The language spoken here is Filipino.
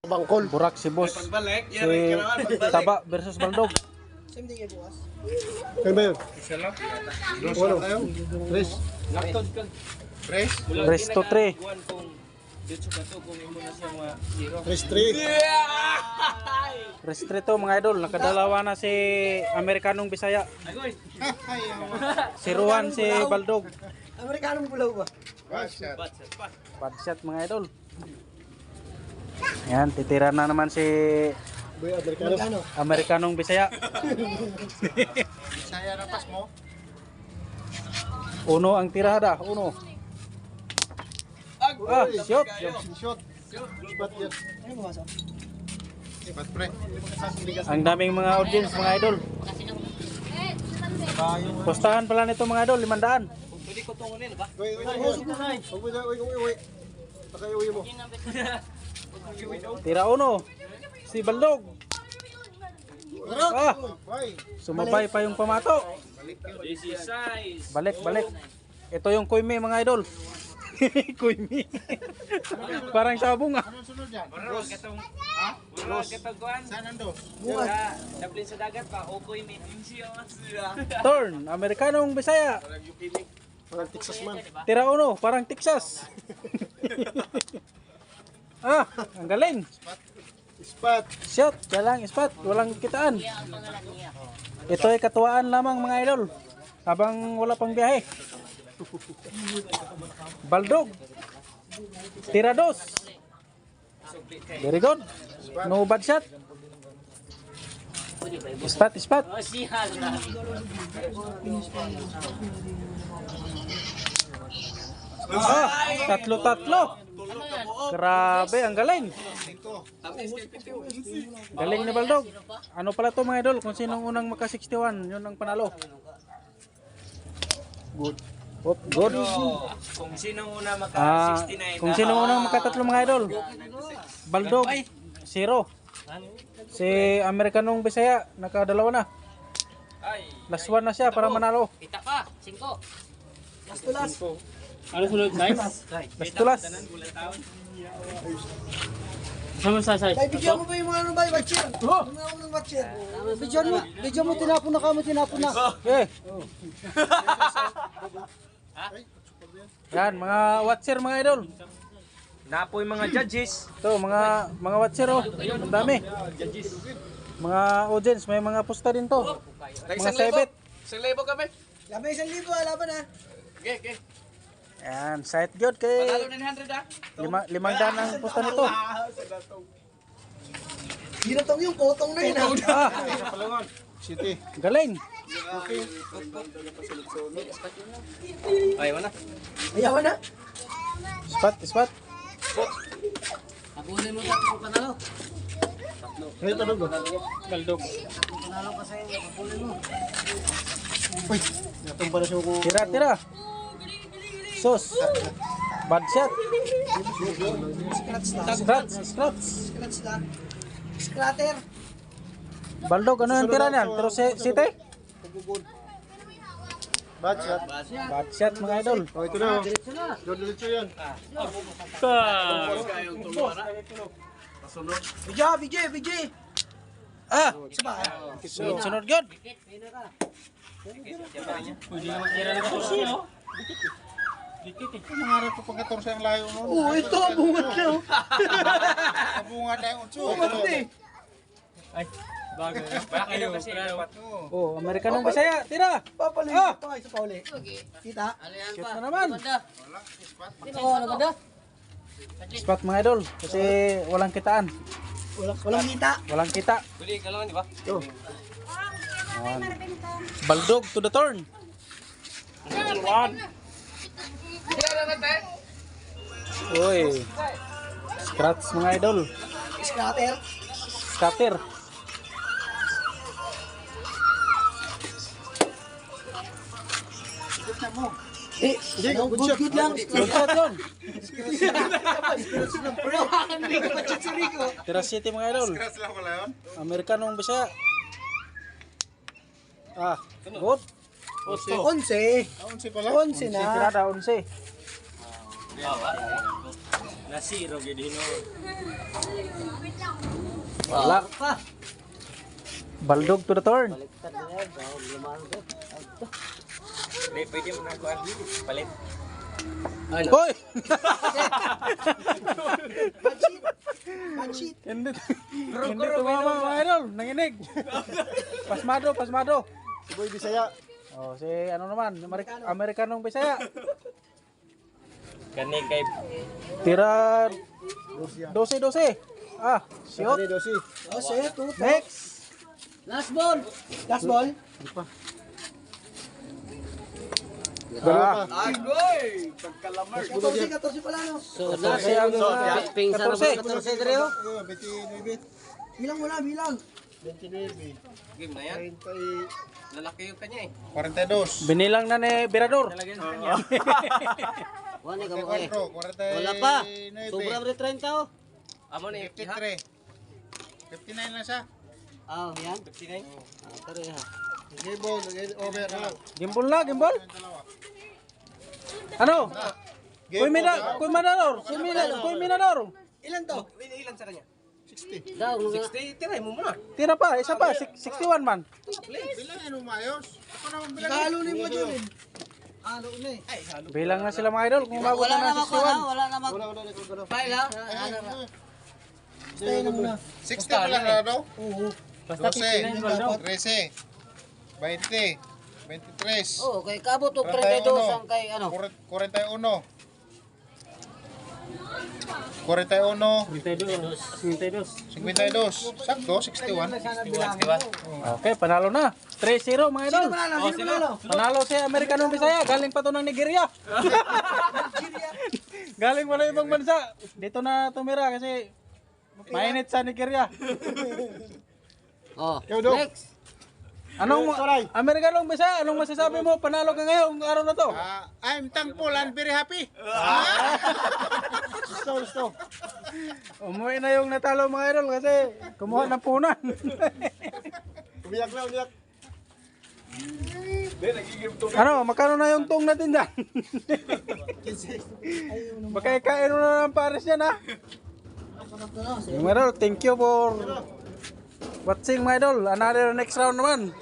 Bangkol. Burak si boss. Si Taba versus Baldog. Same day bukas. Kaya ba yun? Isa lang. Ano? Tres. Tres. Rest to 3. Tres, three. Rest 3 to mga idol. Nakadalawa na si Amerikanong Bisaya. Si Ruan, si Baldog. Amerikanong bulaw ba? Bad shot mga idol. Yan, titira na naman si Boy, Amerikano. Amerikanong Bisaya. Saya na pas mo. Uno ang tirada. Uno. Ah, shoot. Shot. Bat yan. Ano mo maso? Bat pre. Ang daming mga audience mga idol. Postahan pala nito mga idol, 500. Pwede ko tungunin ba? Wait. Pakayawi mo. Tira uno. Si Baldog. Ah, Why? sumabay pa yung pamato. Balik. Ito yung kuimi mga idol. Kuimi. Parang sabong ah. Anong sunod yan? Bro, katong Saan ang dos? Daplin sa dagat pa, okoy may siya. Turn, Amerikanong Bisaya. Parang Texas man. Tira uno, parang Texas. Ah, ang galing. Spot. Shot, lang spot, walang kitaan. Ito ay katuwaan lamang mga idol. Habang wala pang biyahe. Baldog. Tira dos. Very good. No bad shot. Spot. Ah, tatlo. Grabe, ang galing. Galing ni Baldog. Ano pala to mga idol? Kung sinong unang maka 61, yun ang panalo. Good. Kung sino una maka Ah, 69. kung sinong unang makatatlo mga idol? Baldog, 0. Si Amerikanong Bisaya, nakadalawa na. Last one na siya para manalo. Kita pa, 5. Last. Ano sunod? Nice. Last to last. Tay, bigyan mo ba yung mga ano ba? Watcher. Yung mga unang watcher. Bigyan mo, tinapon na. Okay. Yan, mga watcher mga idol. Napoy mga judges. Ito, mga watcher oh. Ang dami. Mga audience, may mga posta din to. Mga sebet. 1,000 kami. Laban 1,000 laban ha. Okay. Yan, site good kay 900 ah. limang daan ang posta nito. Ginatong yung kotong na yun ha. Ah, City. galing. Ay, wala. Ayawan na. Spot. Abunin mo sa panalo. Ngayon tanong ba? Baldog. Panalo kasi abunin mo. Uy, natong para siya ko. Tira. Sus. Bad shot. Scratch lang. Scatter. Baldog, ano yung tira niyan? Pero City? Bad shot. Bad shot mga idol. Oh, ito na. Diretso yan. BJ. Ah, Saba. sunod good. Mangarap ko pang 14 ang layo nun. Oh, ito ang bunga na. Kabunga tayo 8. Bunga eh. Bakit kasi dapat. Oh, Amerikanong Bisaya, tira. Papaliw pa. Isa pa uli. Kita? Shoot na naman. Ano Spot mga idol. Kasi walang kitaan. Walang kita. Walang kita. Bili ka lang, di ba? Ito. Yan. Baldog to the turn. Uy. Scratch mga idol. Scatter. Scatter. Good lang. Good shot yun. Rico. Tira City mga idol. Scratch lang pala yun. Amerikanong Bisaya. Ah, good. 11. 11 pala. 11 na. Tirada 11. Nasiro gid hino. Wala. Baldog to the turn. Baliktad na yan. Lumahan ko. Pwede mo na kuha. Palit. Hoy! Manchit. Hindi tumama mga idol. Nanginig. Pasmado, pasmado. Si Boy Bisaya. Oh, si ano naman, Amerikanong Bisaya. Kani kay Tira 12-12. Ah, shoot. Dosi. Oh, sige, tuto. Next. Last ball. Last ball. Ah, Ito, 14 pala, no? So, nasa yung pingsa na ba 14 dre ho? 29. Bilang mo na, bilang. 29. game na yan. Lalaki yung kanya eh. 42. binilang na ni Berador. Nalagyan sa kanya. Wala ka mo eh. 44. Wala pa. Sobra bre 30 oh. Amo ni 53. 59 na siya. Ah, yan. 59. Tara ha. Gimbal, over na. Gimbal na, gimbal. Ano? Kuy Minador. Kuy Minador. Ilan to? Ilan sa kanya? Daw mga 60. Tiray mo muna. Tira pa, isa pa, 61 man. Bilangin mo maayos. Ako naman bilangin. Halo ni mo dyan, eh. Halo na eh. Bilang na sila mga idol kung umabot wala na na ng ako ha, 61. wala na mag. File ha. Stay na muna. 60 pala na daw. Oo. 12. 13. 20. 23. Oh, kay kabot og 32 ang kay ano. 41. 41. 52. Sakto, 61. Okay, panalo na. 3-0 mga idol. Sino manalo? Sino manalo? Panalo si Amerikanong Bisaya, galing pa to ng Nigeria. Galing pa na ibang bansa. Dito na tumira kasi mainit sa Nigeria. Oh, Dok. next. Anong Amerikanong Bisaya, anong masasabi mo? Panalo ka ngayong araw na to. I'm thankful and very happy. Gusto. Umuwi na yung natalo mga idol kasi kumuha ng punan. Umiyak na, umiyak. Ano, magkano na yung tong natin dyan? Baka ikain mo na ng pares yan ha. Mga idol, thank you for watching mga idol. Another next round naman.